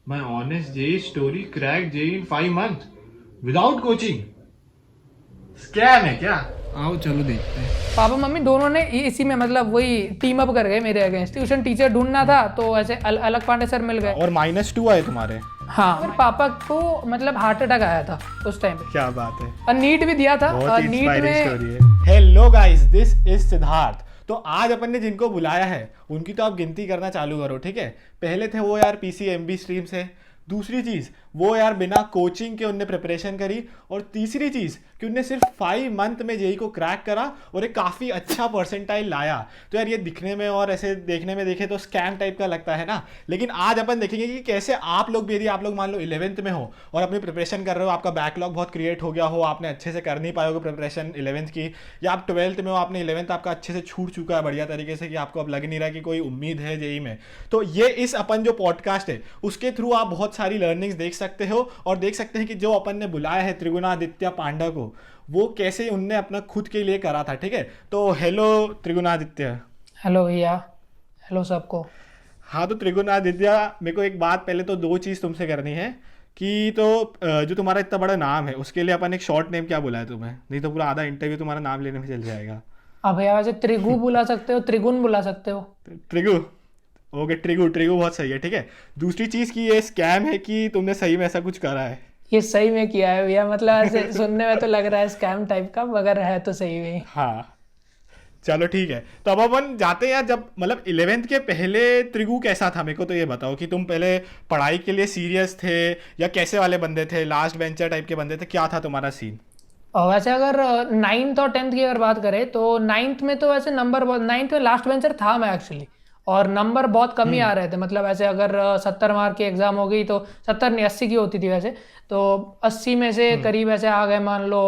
My honest JEE story cracked JEE in 5 months without coaching. Scam है क्या? आओ चलो देखते हैं। पापा मम्मी दोनों ने इसी में मतलब वही टीम अप कर गए मेरे अगेंस्ट। ट्यूशन टीचर ढूंढना था तो ऐसे अलग पांडे सर मिल गए। और -2 आए तुम्हारे? हाँ, और पापा को मतलब हार्ट अटैक आया था उस टाइम पे। क्या बात है, और नीट भी दिया था। बहुत नीट इंस्पायरिंग में स्टोरी है। Hello guys, this is Siddharth. तो आज अपन ने जिनको बुलाया है उनकी तो आप गिनती करना चालू करो, ठीक है। पहले थे वो यार PCMB स्ट्रीम से। दूसरी चीज़ वो यार बिना कोचिंग के उनने प्रिपरेशन करी। और तीसरी चीज़ कि उनने सिर्फ 5 मंथ में जेई को क्रैक करा और एक काफ़ी अच्छा परसेंटाइल लाया। तो यार ये दिखने में और ऐसे देखने में देखे तो स्कैम टाइप का लगता है ना, लेकिन आज अपन देखेंगे कि कैसे आप लोग भी, यदि आप लोग मान लो 11th में हो और अपनी प्रिपरेशन कर रहे हो, आपका बैकलॉग बहुत क्रिएट हो गया हो, आपने अच्छे से कर नहीं पाओगे प्रिपरेशन 11th की, या आप 12th में हो, आपने 11th आपका अच्छे से छूट चुका है बढ़िया तरीके से कि आपको अब लग नहीं रहा कि कोई उम्मीद है जेई में, तो ये इस अपन जो पॉडकास्ट है उसके थ्रू आप बहुत सारी लर्निंग्स देख सकते हो और देख सकते हैं कि जो अपन ने बुलाया है त्रिगुणादित्य पांडा को, वो कैसे उनने अपना खुद के लिए करा था, ठीक है। तो हेलो त्रिगुणादित्य। हेलो भैया, हेलो सबको। हाँ तो त्रिगुणादित्य, मेरे को एक बात पहले तो 2 चीज़ तुमसे करनी है कि तो जो तुम्हारा इतना बड़ा नाम है उसके लिए अपन एक शॉर्ट नेम क्या बुलाया तुम्हें, नहीं तो पूरा आधा इंटरव्यू तुम्हारा नाम लेने में चल जाएगा। अब भैया वैसे त्रिगु बुला सकते हो, त्रिगुण बुला सकते हो। त्रिगु, ओके, ट्रिगु ट्रिगु बहुत सही है, ठीक है। दूसरी चीज़ की ये स्कैम है कि तुमने सही में ऐसा कुछ करा है। ये सही में किया है भैया, मतलब ऐसे सुनने में तो लग रहा है स्कैम टाइप का, मगर है तो सही में। हाँ चलो ठीक है, तो अब अपन जाते हैं यार, जब मतलब 11th के पहले त्रिगु कैसा था, मेरे को तो ये बताओ कि तुम पहले पढ़ाई के लिए सीरियस थे या कैसे वाले बंदे थे, लास्ट बेंचर टाइप के बंदे थे, क्या था तुम्हारा सीन? और वैसे अगर 9th और 10th की अगर बात करें तो 9th में तो वैसे नंबर 9th में लास्ट बेंचर था मैं एक्चुअली। और नंबर बहुत कम ही आ रहे थे, मतलब ऐसे अगर 70 मार्क की एग्जाम हो गई तो 70 नहीं 80 की होती थी वैसे, तो 80 में से करीब ऐसे आ गए, मान लो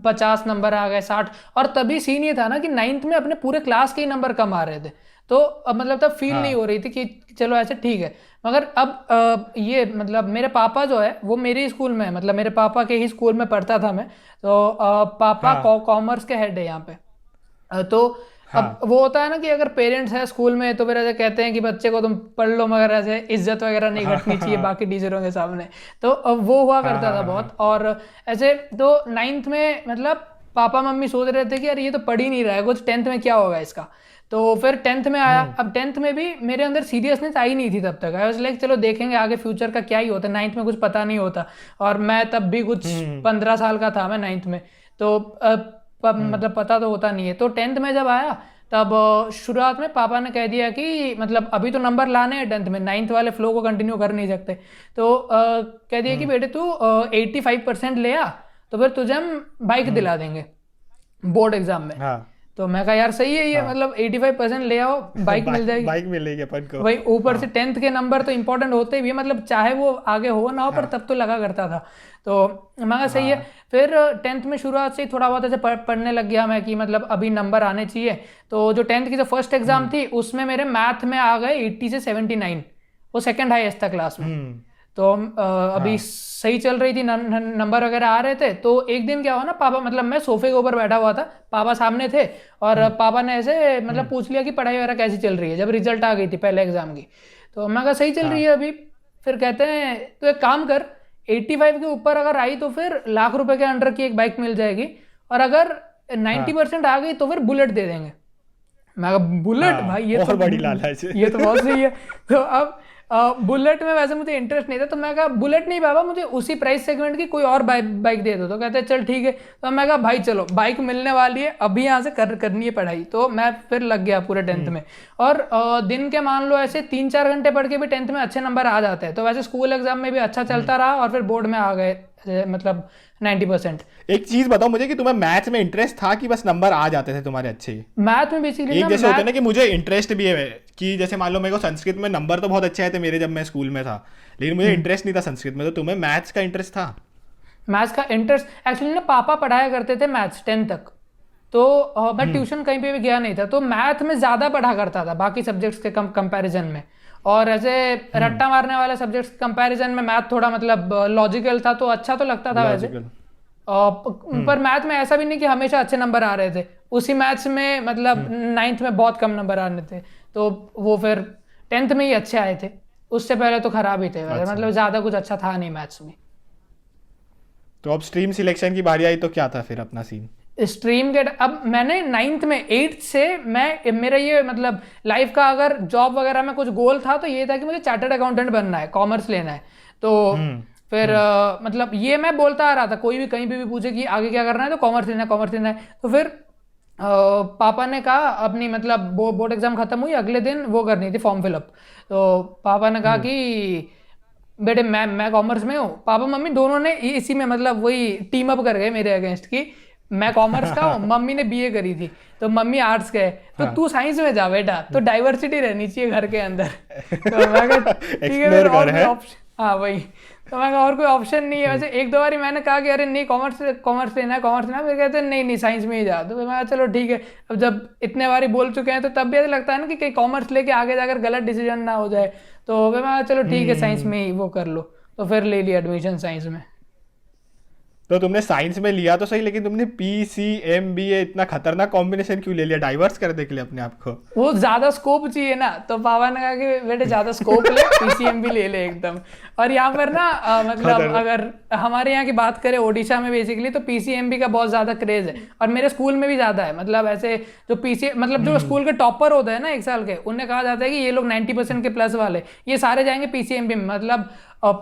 50 नंबर आ गए, 60। और तभी सीन ये था ना कि 9th में अपने पूरे क्लास के ही नंबर कम आ रहे थे, तो अब मतलब तब फील नहीं हो रही थी कि चलो ऐसे ठीक है। मगर अब ये मतलब मेरे पापा जो है वो मेरे ही स्कूल में है, मतलब मेरे पापा के ही स्कूल में पढ़ता था मैं, तो पापा कॉमर्स के हेड है यहाँ पे। तो अब वो होता है ना कि अगर पेरेंट्स है स्कूल में तो फिर ऐसे कहते हैं कि बच्चे को तुम पढ़ लो, मगर ऐसे इज्जत वगैरह नहीं घटनी चाहिए बाकी टीचरों के सामने। तो अब वो हुआ करता था बहुत। और ऐसे तो 9th में मतलब पापा मम्मी सोच रहे थे कि यार ये तो पढ़ ही नहीं रहा है कुछ, 10th में क्या होगा इसका। तो फिर 10th में आया। अब 10th में भी मेरे अंदर सीरियसनेस आई नहीं थी तब तक। आई वाज लाइक चलो देखेंगे आगे फ्यूचर का क्या ही होता है, 9th में कुछ पता नहीं होता। और मैं तब भी कुछ 15 साल का था मैं 9th में, तो मतलब पता तो होता नहीं है। तो 10th में जब आया तब शुरुआत में पापा ने कह दिया कि मतलब अभी तो नंबर लाने हैं 10th में, 9th वाले फ्लो को कंटिन्यू कर नहीं सकते। तो कह दिया कि बेटे तू 85% ले आ तो फिर तुझे हम बाइक दिला देंगे बोर्ड एग्जाम में। तो मैं कहा यार सही है ये, मतलब 85% ले आओ बाइक मिल जाएगी। बाइक मिलेगी अपन को। वही ऊपर से 10th के नंबर तो इंपॉर्टेंट होते भी है, मतलब चाहे वो आगे हो ना हो पर तब तो लगा करता था। तो मैं कहा सही है। फिर 10th में शुरुआत से ही थोड़ा बहुत ऐसे पढ़ने लग गया मैं कि मतलब अभी नंबर आने चाहिए। तो जो 10th की जो फर्स्ट एग्जाम थी उसमें मेरे मैथ में आ गए 80 से 79, वो सेकेंड हाईएस्ट था क्लास में। तो अभी सही चल रही थी, नंबर वगैरह आ रहे थे। तो एक दिन क्या हुआ ना, पापा मतलब मैं सोफे के ऊपर बैठा हुआ था, पापा सामने थे, और पापा ने ऐसे मतलब पूछ लिया कि पढ़ाई वगैरह कैसी चल रही है, जब रिजल्ट आ गई थी पहले एग्जाम की। तो मैं कहा सही चल रही है अभी। फिर कहते हैं तो एक काम कर, 85 के ऊपर अगर आई तो फिर ₹1,00,000 के अंडर की एक बाइक मिल जाएगी, और अगर 90% आ गई तो फिर बुलेट दे देंगे। मैं कहा बुलेट भाई ये बहुत तो बड़ी लालच है। ये तो बहुत सही है। तो अब बुलेट में वैसे मुझे इंटरेस्ट नहीं था, तो मैं कहा बुलेट नहीं पापा, मुझे उसी प्राइस सेगमेंट की कोई और बाइक दे दो। तो कहते हैं चल ठीक है। तो मैं कहा भाई चलो बाइक मिलने वाली है अभी, यहाँ से करनी है पढ़ाई। तो मैं फिर लग गया पूरे 10th में। और दिन के मान लो ऐसे 3-4 घंटे पढ़ के भी 10th में अच्छे नंबर आ जाते हैं। तो वैसे स्कूल एग्जाम में भी अच्छा चलता रहा और फिर बोर्ड में आ गए मतलब 90%। एक चीज बताओ मुझे कि तुम्हें मैथ्स में इंटरेस्ट था कि बस नंबर आ जाते थे तुम्हारे अच्छे? मैथ में बेसिकली एक जैसे होते हैं ना कि मुझे इंटरेस्ट भी है, कि जैसे मान लो मेरे को संस्कृत में नंबर तो बहुत अच्छे आए थे मेरे जब मैं स्कूल में था, लेकिन मुझे इंटरेस्ट नहीं था संस्कृत में। तो तुम्हें मैथ्स का इंटरेस्ट था? मैथ्स का इंटरेस्ट एक्चुअली ना पापा पढ़ाया करते थे मैथ्स 10th तक, तो मैं ट्यूशन कहीं पे भी गया नहीं था, तो मैथ में ज़्यादा पढ़ा करता था बाकी सब्जेक्ट्स के कंपैरिजन में। और ऐसे रट्टा मारने वाले सब्जेक्ट्स के कंपैरिजन में मैथ थोड़ा मतलब लॉजिकल था, तो अच्छा तो लगता था वैसे। पर मैथ में ऐसा भी नहीं कि हमेशा अच्छे नंबर आ रहे थे, उसी मैथ्स में मतलब 9th में बहुत कम नंबर आ रहे थे, तो वो फिर 10th में ही अच्छे आए थे। उससे पहले तो खराब ही थे वैसे, अच्छा। मतलब ज़्यादा कुछ अच्छा था नहीं मैथ्स में। तो अब स्ट्रीम सिलेक्शन की बारी आई तो क्या था फिर अपना सीन? स्ट्रीम के अब मैंने 9th में 8th से मैं मेरा ये मतलब लाइफ का अगर जॉब वगैरह में कुछ गोल था तो ये था कि मुझे चार्टर्ड अकाउंटेंट बनना है, कॉमर्स लेना है। तो फिर मतलब ये मैं बोलता आ रहा था, कोई भी कहीं भी पूछे कि आगे क्या करना है तो कॉमर्स लेना है, कॉमर्स लेना है। तो फिर पापा ने कहा अपनी मतलब बोर्ड एग्जाम खत्म हुई, अगले दिन वो करनी थी फॉर्म फिलअप। तो पापा ने कहा कि बेटे मैं कॉमर्स में हूँ, पापा मम्मी दोनों ने इसी में मतलब वही टीम अप कर गए मेरे अगेंस्ट की, मैं कॉमर्स का हूँ, मम्मी ने बीए करी थी तो मम्मी आर्ट्स का है, तो तू साइंस में जा बेटा, तो डाइवर्सिटी रहनी चाहिए घर के अंदर। तो मैं कहा ठीक है Explore फिर और कर कोई है। ऑप्शन, हाँ वही। तो मैं कहा और कोई ऑप्शन नहीं है वैसे, एक दो बारी मैंने कहा कि अरे नहीं कॉमर्स कॉमर्स लेना है, कॉमर्स लेना है, फिर कहते हैं नहीं नहीं साइंस में ही जा। तो मैं कहा चलो ठीक है, अब जब इतने बारी बोल चुके हैं तो तब भी ऐसा लगता है ना कि कहीं कॉमर्स लेके आगे जाकर गलत डिसीजन ना हो जाए। तो फिर मैं कहा चलो ठीक है साइंस में ही वो कर लो, तो फिर ले लिया एडमिशन साइंस में। तो तुमने साइंस में लिया तो सही, लेकिन तुमने PCMBA इतना खतरनाक कॉम्बिनेशन क्यों ले लिया, डाइवर्स कर दे के लिए अपने आप को? वो ज्यादा स्कोप चाहिए ना, तो पापा ने कहा कि बेटे ज्यादा स्कोप ले, पीसीएम भी ले ले एकदम। और यहाँ पर ना मतलब अगर हमारे यहाँ की बात करें ओडिशा में बेसिकली तो पीसीएमबी का बहुत ज्यादा क्रेज है, और मेरे स्कूल में भी ज्यादा है। मतलब ऐसे जो पीसी मतलब जो स्कूल के टॉपर होते हैं ना 1 साल के, उन्हें कहा जाता है कि ये लोग 90% के प्लस वाले ये सारे जाएंगे पीसीएमबी में। मतलब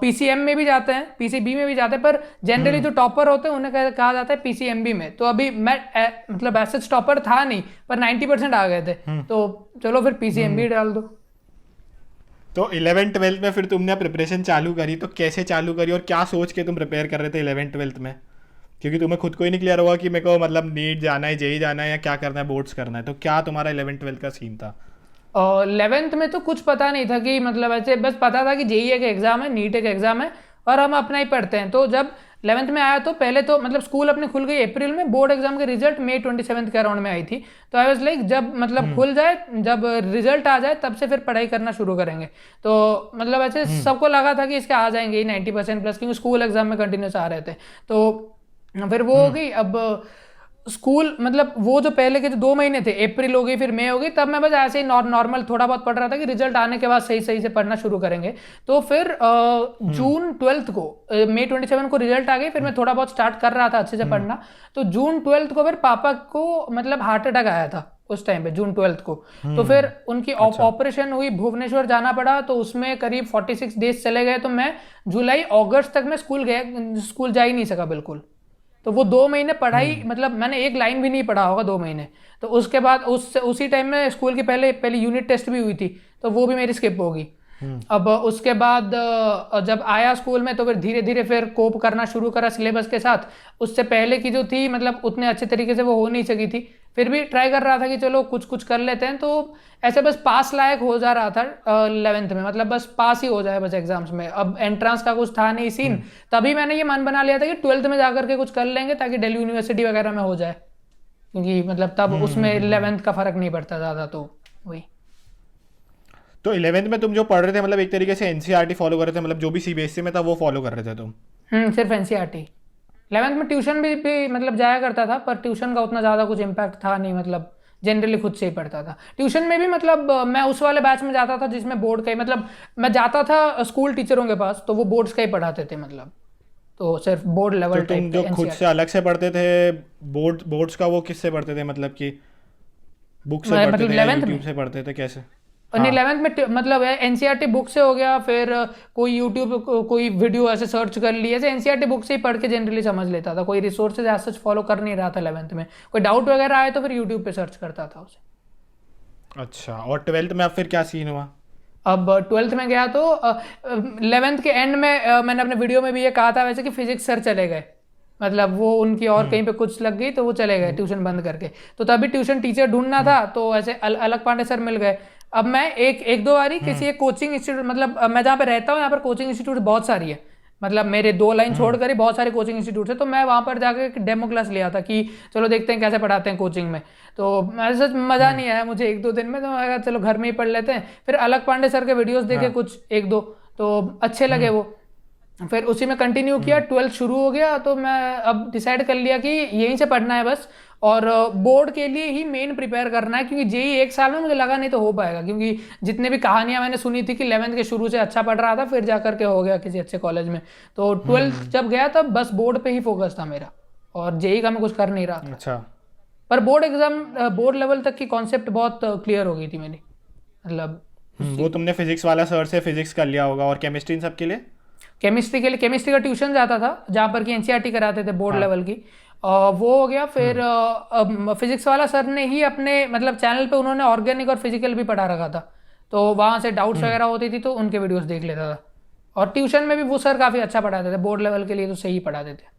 पीसीएम में भी जाते हैं, पीसीबी में भी जाते हैं, पर जनरली जो टॉपर होते हैं उन्हें कहा जाता है पीसीएमबी में। तो अभी मैं मतलब ऐसे टॉपर था नहीं, पर 90% आ गए थे, तो चलो फिर पीसीएमबी डाल दो। तो 11th-12th में फिर तुमने प्रिपरेशन चालू करी, तो कैसे चालू करी और क्या सोच के तुम प्रिपेयर कर रहे थे 11th-12th में? क्योंकि तुम्हें खुद को ही नहीं क्लियर होगा कि मेरे को मतलब नीट जाना है, जेई जाना है, या क्या करना है, बोर्ड्स करना है। तो क्या तुम्हारा 11th-12th का सीन था? 11th में तो कुछ पता नहीं था कि मतलब ऐसे बस पता था कि जेई एक एग्जाम है, नीट एक एग्जाम है, और हम अपना ही पढ़ते हैं। तो जब 11th में आया तो पहले तो मतलब स्कूल अपने खुल गई अप्रैल में, बोर्ड एग्जाम के रिजल्ट मई 27 के अराउंड में आई थी। तो आई वाज लाइक जब मतलब खुल जाए, जब रिजल्ट आ जाए तब से फिर पढ़ाई करना शुरू करेंगे। तो मतलब ऐसे सबको लगा था कि इसके आ जाएंगे ही 90% प्लस, क्योंकि स्कूल एग्जाम में कंटिन्यूस आ रहे थे। तो फिर वो हो गई। अब स्कूल मतलब वो जो पहले के जो 2 महीने थे, अप्रैल हो गई फिर मई हो गई, तब मैं बस ऐसे ही नॉर्मल थोड़ा बहुत पढ़ रहा था कि रिजल्ट आने के बाद सही सही से पढ़ना शुरू करेंगे। तो फिर जून 12th को, मई 27 को रिजल्ट आ गई, फिर मैं थोड़ा बहुत स्टार्ट कर रहा था अच्छे से पढ़ना। तो जून 12th को फिर पापा को मतलब हार्ट अटैक आया था उस टाइम पे, जून 12th को। तो फिर उनकी ऑपरेशन हुई, भुवनेश्वर जाना पड़ा, तो उसमें करीब 46 डेज चले गए। तो मैं जुलाई अगस्त तक मैं स्कूल जा ही नहीं सका बिल्कुल। तो वो 2 महीने पढ़ाई मतलब मैंने एक लाइन भी नहीं पढ़ा होगा 2 महीने। तो उसके बाद उसी टाइम में स्कूल की पहली यूनिट टेस्ट भी हुई थी, तो वो भी मेरी स्किप होगी। अब उसके बाद जब आया स्कूल में तो फिर धीरे धीरे फिर कोप करना शुरू करा सिलेबस के साथ। उससे पहले की जो थी मतलब उतने अच्छे तरीके से वो हो नहीं सकी थी, फिर भी ट्राई कर रहा था कि चलो कुछ कुछ कर लेते हैं। तो ऐसे बस पास लायक हो जा रहा था 11th में, मतलब बस पास ही हो जाए बस एग्जाम्स में। अब एंट्रेंस का कुछ था नहीं सीन, तभी मैंने ये मन बना लिया था कि 12th में जाकर के कुछ कर लेंगे ताकि दिल्ली यूनिवर्सिटी वगैरह में हो जाए, क्योंकि मतलब तब उसमें 11th का फर्क नहीं पड़ता ज़्यादा। तो वही। तो 11th में तुम जो पढ़ रहे थे मतलब एक तरीके से एनसीईआरटी फॉलो कर रहे थे, मतलब जो भी सीबीएसई में था वो फॉलो कर रहे थे तुम? सिर्फ एनसीईआरटी। 11th में ट्यूशन भी मतलब जाया करता था, पर ट्यूशन का उतना ज़्यादा कुछ इम्पैक्ट था नहीं, मतलब जनरली खुद से ही पढ़ता था। ट्यूशन में भी मतलब मैं उस वाले बैच में जाता था जिसमें बोर्ड का ही, मतलब मैं जाता था स्कूल टीचरों के पास, तो वो बोर्ड्स का ही पढ़ाते थे, मतलब तो सिर्फ बोर्ड लेवल तो तुम टाइप जो खुद से अलग से पढ़ते थे बोर्ड्स का, वो किससे पढ़ते थे? मतलब कि बुक से पढ़ते थे या 11th यूट्यूब में। से पढ़ते थे, कैसे? नहीं 11th में मतलब एनसीईआरटी बुक से हो गया, फिर कोई यूट्यूब कोई वीडियो ऐसे सर्च कर ली, ऐसे एनसीईआरटी बुक से ही पढ़ के जनरली समझ लेता था। कोई रिसोर्सेज ऐसा फॉलो कर नहीं रहा था 11th में। कोई डाउट वगैरह आए तो फिर यूट्यूब पे सर्च करता था उसे। अच्छा, और 12th में अब फिर क्या सीन हुआ? अब 12th में गया तो 11th के एंड में मैंने अपने वीडियो में भी ये कहा था वैसे कि फिजिक्स सर चले गए, मतलब वो उनकी और कहीं पे कुछ लग गई तो वो चले गए ट्यूशन बंद करके। तो तभी ट्यूशन टीचर ढूंढना था, तो ऐसे अलग पांडे सर मिल गए। अब मैं एक दो बारी किसी एक कोचिंग इंस्टीट्यूट, मतलब मैं जहाँ पे रहता हूँ यहाँ पर कोचिंग इंस्टीट्यूट बहुत सारी है, मतलब मेरे 2 लाइन छोड़कर ही बहुत सारे कोचिंग इंस्टीट्यूट है। तो मैं वहाँ पर जाकर डेमो क्लास लिया था कि चलो देखते हैं कैसे पढ़ाते हैं कोचिंग में। तो ऐसा मज़ा नहीं आया मुझे 1-2 दिन में, तो मैं कहा चलो घर में ही पढ़ लेते हैं। फिर अलग पांडे सर के वीडियोस देखे कुछ 1-2, तो अच्छे लगे वो। फिर उसी में कंटिन्यू किया, 12th शुरू हो गया तो मैं अब डिसाइड कर लिया कि यहीं से पढ़ना है बस, और बोर्ड के लिए ही मेन प्रिपेयर करना है, क्योंकि जेई एक साल में मुझे लगा नहीं तो हो पाएगा, क्योंकि जितने भी कहानियां मैंने सुनी थी कि 11th के शुरू से अच्छा पढ़ रहा था फिर जाकर के हो गया किसी अच्छे कॉलेज में, तो 12th जब गया तब बस बोर्ड पे ही फोकस था मेरा, और जेई का मैं कुछ कर नहीं रहा था। अच्छा। पर बोर्ड एग्जाम, बोर्ड लेवल तक की कॉन्सेप्ट बहुत क्लियर हो गई थी मेरी, मतलब वो तुमने फिजिक्स वाला सर से फिजिक्स कर लिया होगा, और केमिस्ट्री इन सब के लिए? केमिस्ट्री के लिए केमिस्ट्री का ट्यूशन जाता था जहाँ पर कि एनसीईआरटी कराते थे बोर्ड लेवल की, वो हो गया। फिर फिजिक्स वाला सर ने ही अपने मतलब चैनल पे उन्होंने ऑर्गेनिक और फिजिकल भी पढ़ा रखा था, तो वहाँ से डाउट्स वगैरह होती थी तो उनके वीडियोस देख लेता था, और ट्यूशन में भी वो सर काफ़ी अच्छा पढ़ाते थे, बोर्ड लेवल के लिए तो सही पढ़ाते थे।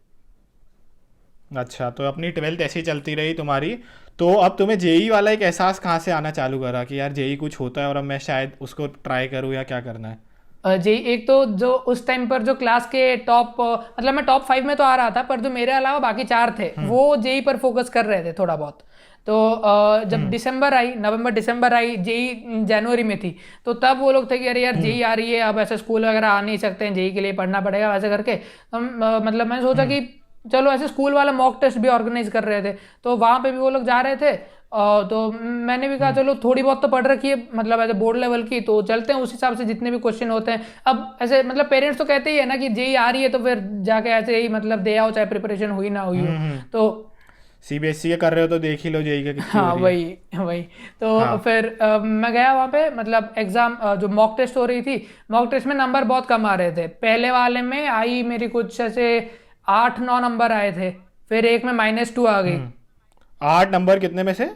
अच्छा, तो अपनी 12th ऐसी चलती रही तुम्हारी, तो अब तुम्हें जेई वाला एक एहसास कहाँ से आना चालू करा कि यार जेई कुछ होता है और अब मैं शायद उसको ट्राई करूँ, या क्या करना है? जेई एक तो जो उस टाइम पर जो क्लास के टॉप, मतलब मैं टॉप 5 में तो आ रहा था, पर जो मेरे अलावा बाकी 4 थे वो जेई पर फोकस कर रहे थे थोड़ा बहुत, तो जब दिसंबर आई, नवंबर दिसंबर आई, जेई जनवरी में थी, तो तब वो लोग थे कि अरे यार जेई आ रही है, अब ऐसे स्कूल वगैरह आ नहीं सकते हैं, जेई के लिए पढ़ना पड़ेगा वैसे करके, मतलब मैंने सोचा कि चलो ऐसे स्कूल वाला मॉक टेस्ट भी ऑर्गेनाइज कर रहे थे, तो वहाँ पे भी वो लोग जा रहे थे, तो मैंने भी कहा चलो थोड़ी बहुत तो पढ़ रखी है, मतलब ऐसे बोर्ड लेवल की, तो चलते हैं उस हिसाब से जितने भी क्वेश्चन होते हैं। अब ऐसे मतलब पेरेंट्स तो कहते ही है ना कि जेई आ रही है तो फिर जाके ऐसे ही मतलब दे आओ, चाहे प्रिपरेशन हुई ना हुई हो, तो सीबीएसई के कर रहे हो तो देख ही लो जेई का कितनी हाँ हो रही है। वही वही तो फिर मैं गया वहाँ पे, मतलब एग्जाम जो मॉक टेस्ट हो रही थी, मॉक टेस्ट में नंबर बहुत कम आ रहे थे, पहले वाले में आई मेरी कुछ ऐसे 8-9 नंबर आए थे, फिर एक में -2 आ गई। 8 नंबर कितने में से?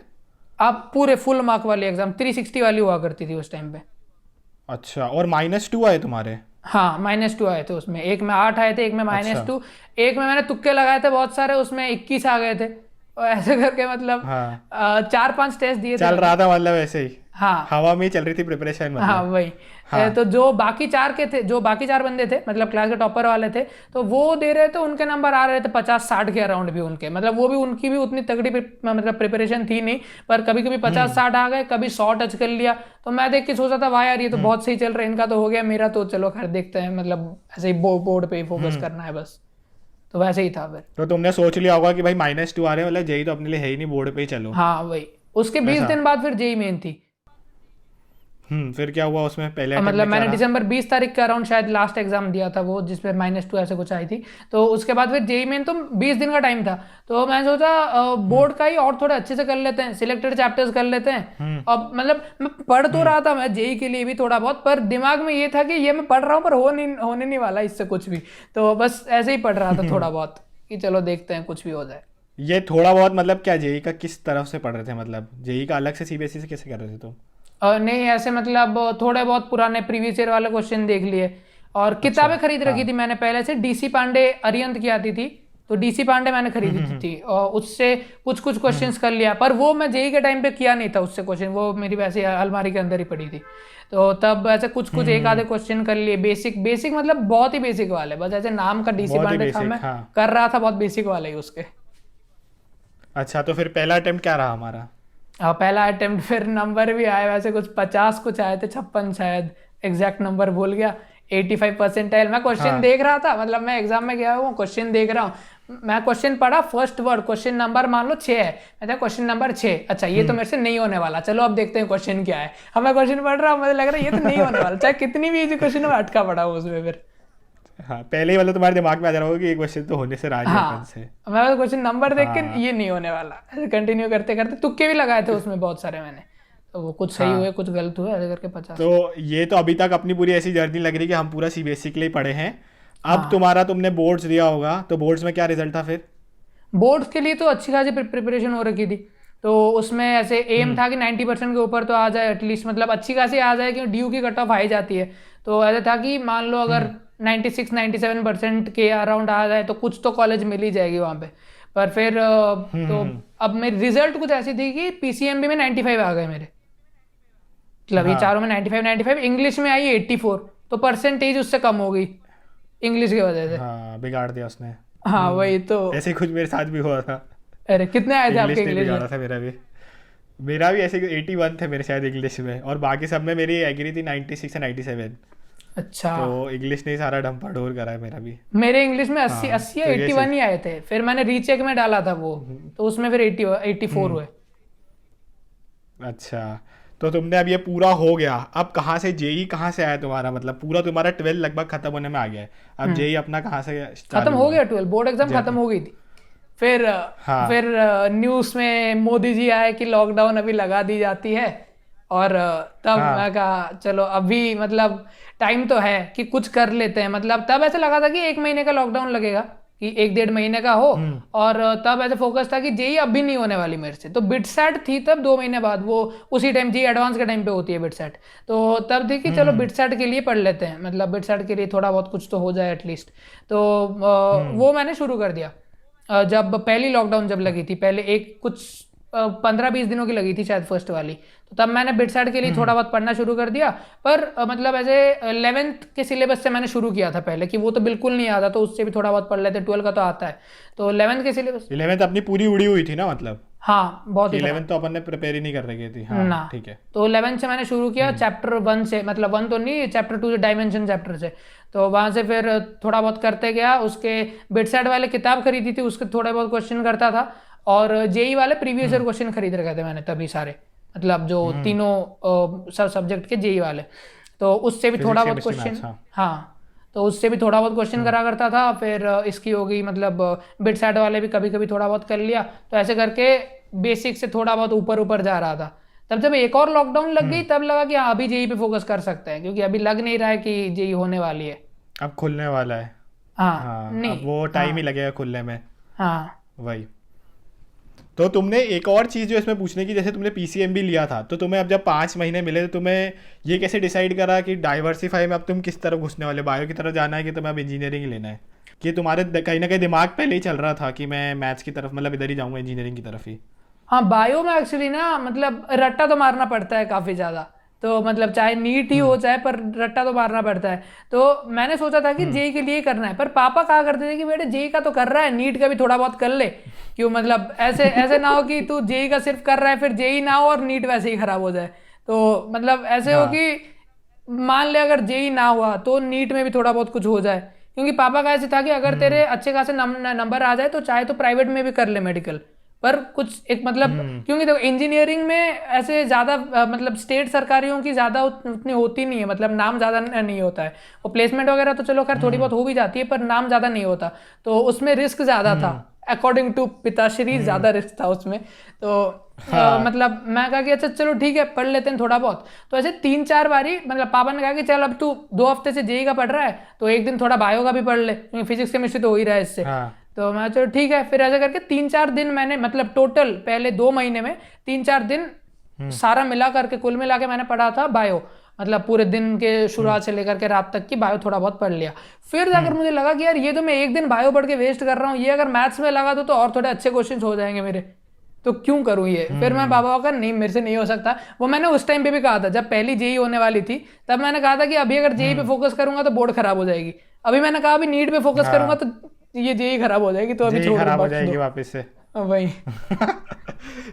अब पूरे फुल मार्क वाली एग्जाम 360 वाली हुआ करती थी उस टाइम पे। अच्छा, और -2 आए तुम्हारे? हाँ -2 आए थे उसमें, एक में 8 आए थे, एक में -2, एक में मैंने तुक्के लगाए थे बहुत सारे, उसमें 21 आ गए थे, और ऐसे करके मतलब हाँ। 4-5 टेस्ट दिए थे। चल रहा था मतलब ऐसे ही, हाँ हवा में ही चल रही थी प्रिपरेशन मतलब। हाँ वही। तो जो बाकी 4 बंदे थे, मतलब क्लास के टॉपर वाले थे, तो वो दे रहे थे, उनके नंबर आ रहे थे 50-60 के अराउंड भी उनके, मतलब वो भी उनकी भी उतनी तगड़ी मतलब प्रिपरेशन थी नहीं, पर कभी कभी 50-60 आ गए, कभी 100 टच कर लिया, तो मैं देख के सोचा था वाह यार ये तो बहुत सही चल रहा है, इनका तो हो गया, मेरा तो चलो खैर देखते हैं, मतलब ऐसे ही बोर्ड पे ही फोकस करना है बस, तो वैसे ही था फिर। तो तुमने सोच लिया होगा कि भाई -2 आ रहे हैं, मतलब जेई तो अपने लिए है ही नहीं, बोर्ड पे ही चलो। हाँ वही, उसके 20 दिन बाद फिर जेई मेन थी। फिर क्या हुआ उसमें पहले attempt मतलब में मैंने क्या रहा? दिसंबर 20 तारीख के अराउंड शायद लास्ट एग्जाम दिया था वो, जिसमें -2 ऐसे कुछ आई थी, तो उसके बाद फिर जेई मेन तो 20 दिन का टाइम था, तो मैंने सोचा बोर्ड का ही और थोड़े अच्छे से कर लेते हैं, सिलेक्टेड चैप्टर्स कर लेते हैं। अब मतलब मैं पढ़ तो रहा था मैं जेई के लिए भी थोड़ा बहुत, पर दिमाग में ये था कि ये मैं पढ़ रहा हूँ पर होने नहीं वाला इससे कुछ भी, तो बस ऐसे ही पढ़ रहा था थोड़ा बहुत कि चलो देखते हैं कुछ भी हो जाए। ये थोड़ा बहुत मतलब क्या जेई का किस तरफ से पढ़ रहे थे, मतलब जेई का अलग से सीबीएसई से कैसे कर रहे थे तुम? नहीं ऐसे मतलब थोड़े बहुत पुराने प्रीवियस ईयर वाले क्वेश्चन देख लिए, और किताबें खरीद रखी थी मैंने पहले से, डीसी पांडे अरिहंत की आती थी, तो डीसी पांडे मैंने खरीदी थी, और उससे कुछ क्वेश्चंस कर लिया, पर वो मैं जेई के टाइम पे किया नहीं था उससे क्वेश्चन, वो मेरी वैसे अलमारी के अंदर ही पड़ी थी, तो तब ऐसे कुछ एक आधे क्वेश्चन कर लिए, बेसिक मतलब बहुत ही बेसिक वाले, बस ऐसे नाम का डीसी पांडे था, मैं कर रहा था बहुत बेसिक वाले ही उसके। अच्छा, तो फिर पहला अटेम्प्ट क्या रहा हमारा? पहला अटेम्प्ट फिर नंबर भी आए वैसे कुछ 50 कुछ आए थे, 56 शायद, एग्जैक्ट नंबर भूल गया, 85 परसेंटाइल। मैं क्वेश्चन देख रहा था, मतलब मैं एग्जाम में गया हूँ, क्वेश्चन देख रहा हूँ, मैं क्वेश्चन पढ़ा, फर्स्ट वर्ड क्वेश्चन नंबर मान लो 6 है, मैं क्वेश्चन नंबर 6, अच्छा ये तो मेरे से नहीं होने वाला, चलो अब देखते हैं क्वेश्चन क्या है। अब मैं क्वेश्चन पढ़ रहा हूँ, मुझे लग रहा है ये तो नहीं होने वाला, चाहे कितनी भी इजी क्वेश्चन मैं अटका पड़ा हूँ उसमें फिर। हाँ, पहले ही मतलब तुम्हारे दिमाग में आ जा रहा होगा कि ये क्वेश्चन तो होने से राजी अपन से। मैं क्वेश्चन नंबर देख के ये नहीं होने वाला, ऐसे कंटिन्यू करते करते तुक्के भी लगाए थे उसमें बहुत सारे मैंने, तो वो कुछ सही हुए कुछ गलत हुए, ऐसे करके 50। तो ये तो अभी तक अपनी पूरी ऐसी जर्नी लग रही कि हम पूरा सीबीएसई के लिए पढ़े हैं। अब तुम्हारा तुमने बोर्ड्स दिया होगा, तो बोर्ड्स में क्या रिजल्ट था फिर? बोर्ड्स के लिए तो अच्छी खासी प्रिपरेशन हो रखी थी, तो उसमें ऐसे एम था कि 90% के ऊपर तो आ जाए एटलीस्ट, मतलब अच्छी खासी आ जाए, क्योंकि ड्यू की कट ऑफ हाई जाती है, तो ऐसा था कि मान लो अगर 96-97% के अराउंड आ जाए तो कुछ तो कॉलेज मिल ही जाएगी वहाँ पे। पर फिर तो अब मेरी रिजल्ट कुछ ऐसी थी कि पीसीएमबी में 95 आ गए मेरे, मतलब ये चारों में 95, इंग्लिश में आई 84, तो परसेंटेज उससे कम हो गई इंग्लिश की वजह से। हाँ, बिगाड़ दिया उसने। हाँ वही तो, ऐसे कुछ मेरे साथ भी हुआ था। अरे कितने आए थे आपके इंग्लिश में? था मेरा भी ऐसे 81 थे मेरे शायद इंग्लिश में, और बाकी सब में मेरी एग्री थी 96 से 97। अच्छा। तो इंग्लिश ने ही सारा डंपा ढोर करा है मेरा भी। मेरे इंग्लिश में 80 हाँ, 80 या तो ये 81 ही आए थे, फिर मैंने रीचेक में डाला था वो, तो उसमें फिर 84 हुए। अच्छा, तो तुमने अब ये पूरा हो गया, अब कहाँ से जेई कहाँ से आया तुम्हारा, मतलब पूरा तुम्हारा 12 लगभग खत्म होने में आ गया है, अब जेई अपना कहाँ से खत्म चालू हो हुआ? गया, 12 बोर्ड एग्जाम खत्म हो गई थी। फिर हाँ। फिर न्यूज़ में मोदी जी आए कि लॉकडाउन अभी लगा दी जाती है, और तब हाँ। मैं कहा चलो अभी मतलब टाइम तो है कि कुछ कर लेते हैं। मतलब तब ऐसे लगा था कि 1 महीने का लॉकडाउन लगेगा, कि 1 डेढ़ महीने का हो, और तब ऐसे फोकस था कि जेई अब भी नहीं होने वाली मेरे से। तो बिटसेट थी तब 2 महीने बाद, वो उसी टाइम जेई एडवांस के टाइम पे होती है बिटसेट, तो तब थी कि चलो बिटसेट के लिए पढ़ लेते हैं, मतलब बिटसेट के लिए थोड़ा बहुत कुछ तो हो जाए एटलीस्ट। तो वो मैंने शुरू कर दिया। जब पहली लॉकडाउन जब लगी थी, पहले एक कुछ 15-20 दिनों की लगी थी शायद फर्स्ट वाली, तो तब मैंने बिटसेट के लिए थोड़ा बहुत पढ़ना शुरू कर दिया। पर मतलब ऐसे 11th के सिलेबस से मैंने शुरू किया था पहले, कि वो तो बिल्कुल नहीं आता, तो उससे भी थोड़ा बहुत पढ़ लेते, 12 का तो आता है, तो 11th के सिलेबस। 11th अपनी पूरी उड़ी हुई थी ना, मतलब हाँ बहुत ही 11th तो अपन ने प्रिपेयर ही नहीं कर रखी थी। हाँ ना। ठीक है। तो 11th से मैंने शुरू किया चैप्टर 1 से, मतलब 1 तो नहीं, चैप्टर 2 से, डायमेंशन चैप्टर से। तो वहां से फिर थोड़ा बहुत करते गया, उसके बिटसेट वाले किताब खरीदी थी, उसके थोड़े बहुत क्वेश्चन करता था, और जेई वाले प्रीवियस ईयर क्वेश्चन खरीद रखे थे मैंने तभी सारे, मतलब जो तीनों सब सब्जेक्ट के जेई वाले, तो उससे भी थोड़ा बहुत क्वेश्चन। हाँ, तो उससे भी थोड़ा बहुत क्वेश्चन करा करता था। फिर इसकी हो गई, मतलब बिटसेट वाले भी कभी कभी थोड़ा बहुत कर लिया, तो ऐसे करके बेसिक से थोड़ा बहुत ऊपर ऊपर जा रहा था। तब जब एक और लॉकडाउन लग गई, तब लगा कि हाँ अभी जेई पे फोकस कर सकते हैं, क्योंकि अभी लग नहीं रहा है कि जेई होने वाली है। अब खुलने वाला है। हाँ हाँ, नहीं, अब वो टाइम ही लगेगा खुलने में। हाँ वही। तो तुमने एक और चीज़ जो इसमें पूछने की, जैसे तुमने पीसीएमबी लिया था, तो तुम्हें अब जब 5 महीने मिले तो तुम्हें ये कैसे डिसाइड करा कि डाइवर्सिफाई में अब तुम किस तरफ घुसने वाले, बायो की तरफ जाना है कि तुम्हें अब इंजीनियरिंग ही लेना है? कि तुम्हारे कहीं ना कहीं दिमाग पहले ही चल रहा था कि मैं मैथ्स की तरफ, मतलब इधर ही जाऊंगा, इंजीनियरिंग की तरफ ही? हाँ, बायो में एक्चुअली ना मतलब रट्टा तो मारना पड़ता है काफी ज्यादा, तो मतलब चाहे नीट ही हो चाहे, पर रट्टा तो मारना पड़ता है। तो मैंने सोचा था कि जेई के लिए करना है, पर पापा कहा करते थे कि बेटे जेई का तो कर रहा है, नीट का भी थोड़ा बहुत कर ले, क्यों मतलब ऐसे ऐसे ना हो कि तू जेई का सिर्फ कर रहा है, फिर जेई ना हो और नीट वैसे ही खराब हो जाए। तो मतलब ऐसे हो कि मान ले अगर जेई ना हुआ तो नीट में भी थोड़ा बहुत कुछ हो जाए, क्योंकि पापा का ऐसे था कि अगर तेरे अच्छे खासे नंबर आ जाए तो चाहे तो प्राइवेट में भी कर ले मेडिकल, पर कुछ एक मतलब, क्योंकि देखो इंजीनियरिंग में ऐसे ज्यादा मतलब स्टेट सरकारियों की ज्यादा उतनी होती नहीं है, मतलब नाम ज्यादा नहीं होता है, और प्लेसमेंट वगैरह तो चलो खैर थोड़ी बहुत हो भी जाती है, पर नाम ज्यादा नहीं होता, तो उसमें रिस्क ज्यादा था, अकॉर्डिंग टू पिताश्री ज्यादा रिस्क था उसमें। तो मतलब मैं कहा कि अच्छा चलो ठीक है पढ़ लेते हैं थोड़ा बहुत। तो ऐसे 3-4 बारी मतलब पापा ने कहा कि चल अब तू 2 हफ्ते से जेई का पढ़ रहा है, तो एक दिन थोड़ा बायो का भी पढ़ ले, क्योंकि फिजिक्स केमिस्ट्री तो हो ही रहा है इससे। तो मैं चलो ठीक है, फिर ऐसा करके 3-4 दिन मैंने, मतलब टोटल पहले 2 महीने में 3-4 दिन सारा मिला करके, कुल मिला के मैंने पढ़ा था बायो, मतलब पूरे दिन के शुरुआत से लेकर के रात तक की बायो थोड़ा बहुत पढ़ लिया। फिर जाकर मुझे लगा कि यार ये तो मैं एक दिन बायो पढ़ के वेस्ट कर रहा हूँ, ये अगर मैथ्स में लगा तो और थोड़े अच्छे क्वेश्चन हो जाएंगे मेरे, तो क्यों करूं ये। फिर मैं बाबा का नहीं, मेरे से नहीं हो सकता। वो मैंने उस टाइम पे भी कहा था जब पहली जेई होने वाली थी, तब मैंने कहा था कि अभी अगर जेई पे फोकस करूंगा तो बोर्ड खराब हो जाएगी। अभी मैंने कहा अभी नीट पे फोकस करूंगा तो ये जेई खराब हो जाएगी, तो अभी छोड़ खराब हो जाएगी वापस से। वही।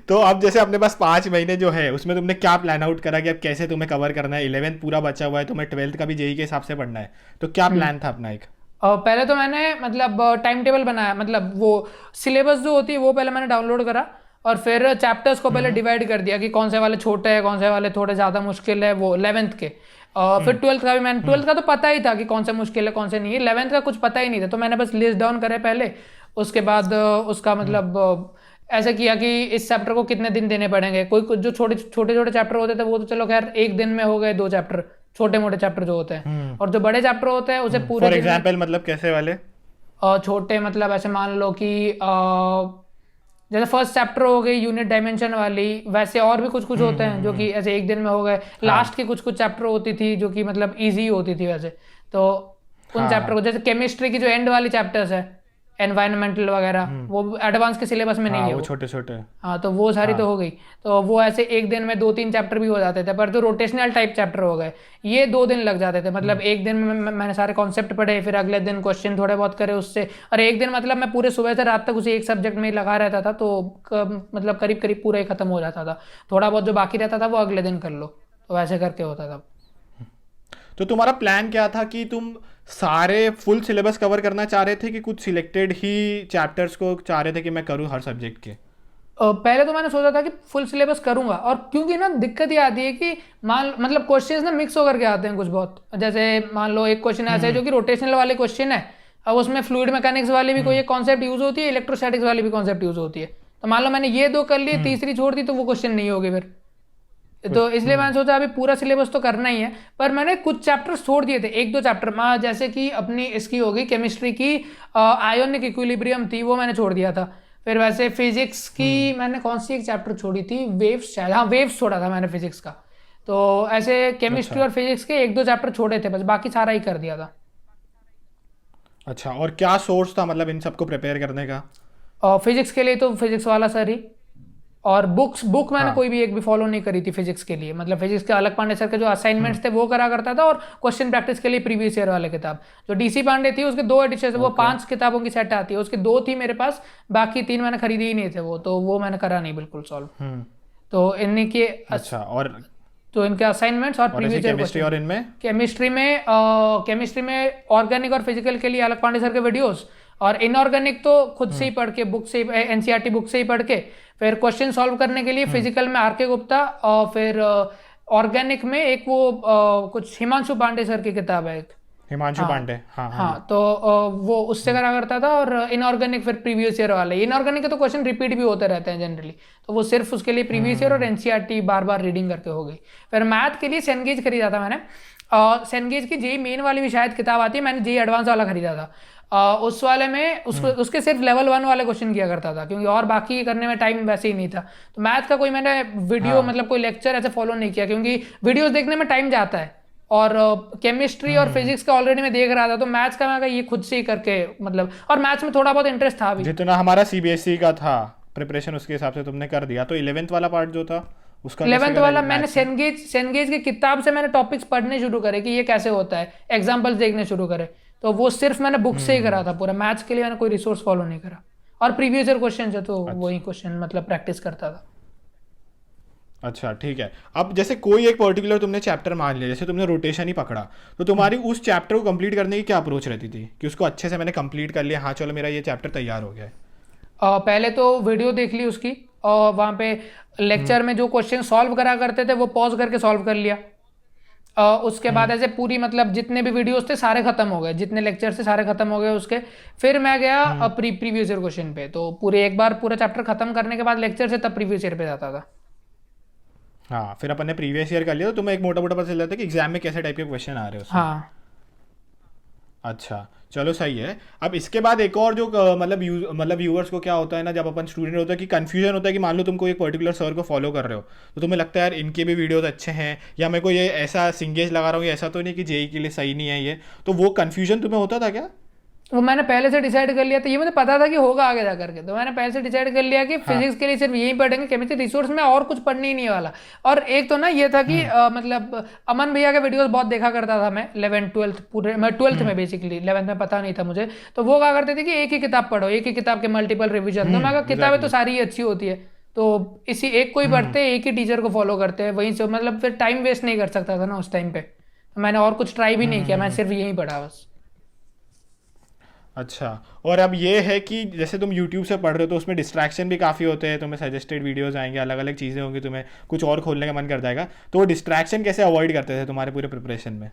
तो अब जैसे अपने पास 5 महीने जो है, उसमें तुमने क्या प्लान आउट करा कि अब कैसे तुम्हें कवर करना है? 11th पूरा बचा हुआ है, तुम्हें 12th का भी जेई के हिसाब से पढ़ना है, तो क्या प्लान था अपना एक? पहले तो मैंने मतलब टाइम टेबल बनाया, मतलब वो सिलेबस जो होती है वो पहले मैंने डाउनलोड करा, और फिर चैप्टर्स को पहले डिवाइड कर दिया कि कौन से वाले छोटे हैं, कौन से वाले थोड़े ज़्यादा मुश्किल है, वो 11th के। फिर 12th का भी मैंने, 12th का तो पता ही था कि कौन से मुश्किल है कौन से नहीं है, 11th का कुछ पता ही नहीं था, तो मैंने बस लिस्ट डाउन करे पहले। उसके बाद उसका मतलब ऐसा किया कि इस चैप्टर को कितने दिन देने पड़ेंगे। कोई जो छोटे छोटे चैप्टर होते थे वो तो चलो खैर एक दिन में हो गए 2 चैप्टर, छोटे मोटे चैप्टर जो होते हैं, और जो बड़े चैप्टर होते हैं उसे पूरे फॉर एग्जाम्पल मतलब कैसे वाले? छोटे मतलब ऐसे मान लो कि जैसे फर्स्ट चैप्टर हो गई यूनिट डायमेंशन वाली, वैसे और भी कुछ कुछ होते हैं जो कि ऐसे एक दिन में हो गए। लास्ट की कुछ कुछ चैप्टर होती थी जो कि मतलब इजी होती थी वैसे, तो उन चैप्टर को, जैसे केमिस्ट्री की जो एंड वाली चैप्टर्स है, एनवायरमेंटल वगैरह, वो एडवांस के सिलेबस में नहीं है, वो छोटे छोटे। हाँ, तो वो सारी तो हो गई, तो वो ऐसे एक दिन में 2-3 चैप्टर भी हो जाते थे। पर जो रोटेशनल टाइप चैप्टर हो गए ये 2 दिन लग जाते थे, मतलब एक दिन में मैंने सारे कॉन्सेप्ट पढ़े, फिर अगले दिन क्वेश्चन थोड़े बहुत करे उससे, और एक दिन मतलब मैं पूरे सुबह से रात तक उसी एक सब्जेक्ट में ही लगा रहता था, तो मतलब करीब करीब पूरा ही खत्म हो जाता था। थोड़ा बहुत जो बाकी रहता था वो अगले दिन कर लो, तो वैसे करके होता था। तो तुम्हारा प्लान क्या था कि तुम सारे फुल सिलेबस कवर करना चाह रहे थे कि कुछ सिलेक्टेड ही चैप्टर्स को चाह रहे थे कि मैं करूँ हर सब्जेक्ट के? पहले तो मैंने सोचा था कि फुल सिलेबस करूंगा, और क्योंकि ना दिक्कत ये आती है कि मान मतलब क्वेश्चंस ना मिक्स होकर के आते हैं कुछ बहुत। जैसे मान लो एक क्वेश्चन ऐसा है जो कि रोटेशनल वाले क्वेश्चन है, अब उसमें फ्लूइड मैकेनिक्स वाली भी कोई एक कॉन्सेप्ट यूज होती है, इलेक्ट्रोस्टैटिक्स वाली भी कॉन्सेप्ट यूज होती है। तो मान लो मैंने ये दो कर लिए, तीसरी छोड़ दी, तो वो क्वेश्चन नहीं होगी फिर। तो इसलिए मैंने सोचा अभी पूरा सिलेबस तो करना ही है, पर मैंने कुछ चैप्टर्स छोड़ दिए थे, एक दो चैप्टर, जैसे कि अपनी इसकी होगी केमिस्ट्री की आयोनिक इक्विलिब्रियम थी, वो मैंने छोड़ दिया था। फिर वैसे फिजिक्स की मैंने कौन सी एक चैप्टर छोड़ी थी, वेव्स शायद, हाँ वेव्स छोड़ा था मैंने फिजिक्स का। तो ऐसे केमिस्ट्री और फिजिक्स के एक दो चैप्टर छोड़े थे बस, बाकी सारा ही कर दिया था। अच्छा, और क्या सोर्स था मतलब इन सबको प्रिपेयर करने का? और फिजिक्स के लिए तो फिजिक्स वाला सर ही, और बुक मैंने कोई भी एक भी फॉलो नहीं करी थी फिजिक्स के लिए। मतलब फिजिक्स के अलग पांडे सर के जो असाइनमेंट्स थे वो करा करता था, और क्वेश्चन प्रैक्टिस के लिए प्रीवियस ईयर वाले किताब जो डीसी पांडे थी उसके 2 एडिशन, वो 5 किताबों की सेट आती है, उसकी 2 थी मेरे पास, बाकी 3 मैंने खरीदी ही नहीं थे वो मैंने करा नहीं बिल्कुल सॉल्व। तो इनके के अच्छा, और तो इनके असाइनमेंट्स और प्रीवियस ईयर केमिस्ट्री और इनमें केमिस्ट्री में ऑर्गेनिक और फिजिकल के लिए अलग पांडे सर के वीडियोस, और इनऑर्गेनिक तो खुद से ही पढ़ के बुक से, एनसीईआरटी बुक से ही पढ़ के, फिर क्वेश्चन सॉल्व करने के लिए फिजिकल में आरके गुप्ता, और फिर ऑर्गेनिक में एक वो कुछ हिमांशु पांडे सर की किताब है एक, हिमांशु पांडे, हाँ हाँ, तो वो उससे करा करता था। और इनऑर्गेनिक फिर प्रीवियस ईयर वाले, इनऑर्गेनिक के तो क्वेश्चन रिपीट भी होते रहते हैं जनरली, तो वो सिर्फ उसके लिए प्रीवियस ईयर और एनसीईआरटी बार बार रीडिंग करके हो गई। फिर मैथ के लिए सेनगेज खरीदा था मैंने, और सेनगेज की जेई मेन वाली भी शायद किताब आती है, मैंने जेई एडवांस वाला खरीदा था। उस वाले में उसके सिर्फ लेवल 1 वाले क्वेश्चन किया करता था, क्योंकि और बाकी करने में टाइम वैसे ही नहीं था। तो मैथ का कोई मैंने वीडियो मतलब कोई लेक्चर ऐसे फॉलो नहीं किया, क्योंकि वीडियोस देखने में टाइम जाता है, और केमिस्ट्री और फिजिक्स का ऑलरेडी मैं देख रहा था, तो मैथ्स का मैं ये खुद से ही करके मतलब, और मैथ्स में थोड़ा बहुत इंटरेस्ट था भी। जितना हमारा सीबीएसई का था प्रिपरेशन उसके हिसाब से तुमने कर दिया, तो 11th वाला पार्ट जो था उसका 11th वाला मैंने सेनगेज की किताब से मैंने टॉपिक्स पढ़ने शुरू करे कि ये कैसे होता है, एग्जाम्पल्स देखने शुरू करे, तो वो सिर्फ मैंने बुक से ही करा था पूरा। मैथ्स के लिए मैंने कोई रिसोर्स फॉलो नहीं करा, और प्रीवियस ईयर क्वेश्चन है तो वही क्वेश्चन मतलब प्रैक्टिस करता था। अच्छा ठीक है। अब जैसे कोई एक पर्टिकुलर तुमने चैप्टर मान लिया, जैसे तुमने रोटेशन ही पकड़ा, तो तुम्हारी उस चैप्टर को कंप्लीट करने की क्या अप्रोच रहती थी कि उसको अच्छे से मैंने कंप्लीट कर लिया, हाँ चलो मेरा ये चैप्टर तैयार हो गया है? पहले तो वीडियो देख ली उसकी, और वहाँ पे लेक्चर में जो क्वेश्चन सॉल्व करा करते थे वो पॉज करके सॉल्व कर लिया। उसके बाद ऐसे पूरी मतलब जितने भी वीडियोस थे सारे खत्म हो गए, जितने लेक्चर थे सारे खत्म हो गए उसके। फिर मैं गया प्रीवियस ईयर क्वेश्चन पे, तो पूरे एक बार पूरा चैप्टर खत्म करने के बाद लेक्चर से तब प्रीवियस ईयर पे जाता था। हाँ, फिर अपन ने प्रीवियस ईयर कर लिया, तो तुम्हें एक मोटा मोटा पता चल जाता है कि एग्जाम में कैसे टाइप के क्वेश्चन आ रहे हैं उसमें। हाँ, अच्छा चलो सही है। अब इसके बाद एक और जो मतलब व्यूअर्स को क्या होता है ना, जब अपन स्टूडेंट होता है कि कंफ्यूजन होता है कि मान लो तुमको एक पर्टिकुलर सर को फॉलो कर रहे हो, तो तुम्हें लगता है यार इनके भी वीडियोस अच्छे हैं, या मेरे को ये ऐसा सिंगेज लगा रहा हूँ, ये ऐसा तो नहीं कि जेई के लिए सही नहीं है ये, तो वो कन्फ्यूजन तुम्हें होता था क्या? वो मैंने पहले से डिसाइड कर लिया था, ये मुझे पता था कि होगा आगे जाकर के, तो मैंने पहले से डिसाइड कर लिया कि फिजिक्स के लिए सिर्फ यही पढ़ेंगे, केमिस्ट्री रिसोर्स में और कुछ पढ़ने ही नहीं वाला। और एक तो ना ये था कि मतलब अमन भैया के वीडियोस बहुत देखा करता था मैं 11th 12th पूरे, मैं 12th में बेसिकली, 11th में पता नहीं था मुझे, तो वो कहा करते थे कि एक ही किताब पढ़ो, एक ही किताब के मल्टीपल रिविजन। तो मैं कहा किताबें तो सारी ही अच्छी होती है, तो इसी एक को ही पढ़ते, एक ही टीचर को फॉलो करते हैं, वहीं से मतलब फिर टाइम वेस्ट नहीं कर सकता था ना उस टाइम पे। मैंने और कुछ ट्राई भी नहीं किया, मैं सिर्फ यही पढ़ा बस। अच्छा, और अब ये है कि जैसे तुम YouTube से पढ़ रहे हो तो उसमें डिस्ट्रैक्शन भी काफ़ी होते हैं, तुम्हें सजेस्टेड वीडियोस आएंगे, अलग अलग चीज़ें होंगी, तुम्हें कुछ और खोलने का मन कर जाएगा, तो वो डिस्ट्रैक्शन कैसे अवॉइड करते थे तुम्हारे पूरे प्रिपरेशन में?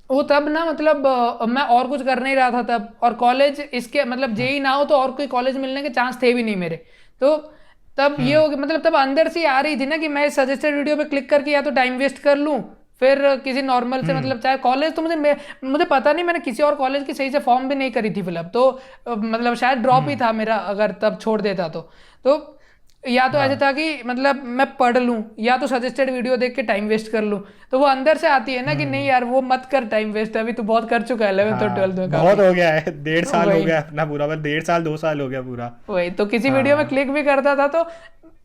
वो तब ना मतलब मैं और कुछ कर नहीं रहा था तब, और कॉलेज इसके मतलब जेई ना हो तो और कोई कॉलेज मिलने के चांस थे भी नहीं मेरे, तो तब ये हो गया मतलब तब अंदर से आ रही थी ना कि मैं सजेस्टेड वीडियो पे क्लिक करके या तो टाइम वेस्ट कर लूँ, फिर किसी नॉर्मल से मतलब चाहे कॉलेज तो मुझे पता नहीं, मैंने किसी और कॉलेज की सही से फॉर्म भी नहीं करी थी फिलहाल, तो मतलब शायद ड्रॉप ही था मेरा अगर तब छोड़ देता तो या तो ऐसे था कि मतलब मैं पढ़ लूँ या तो सजेस्टेड वीडियो देख के टाइम वेस्ट कर लूँ, तो वो अंदर से आती है ना कि नहीं यार वो मत कर टाइम वेस्ट, अभी तू बहुत कर चुका है 11th और 12th में, बहुत हो गया है, 1.5 साल हो गया अपना पूरा, 1.5 साल 2 साल हो गया पूरा। वही तो किसी वीडियो में क्लिक भी करता था तो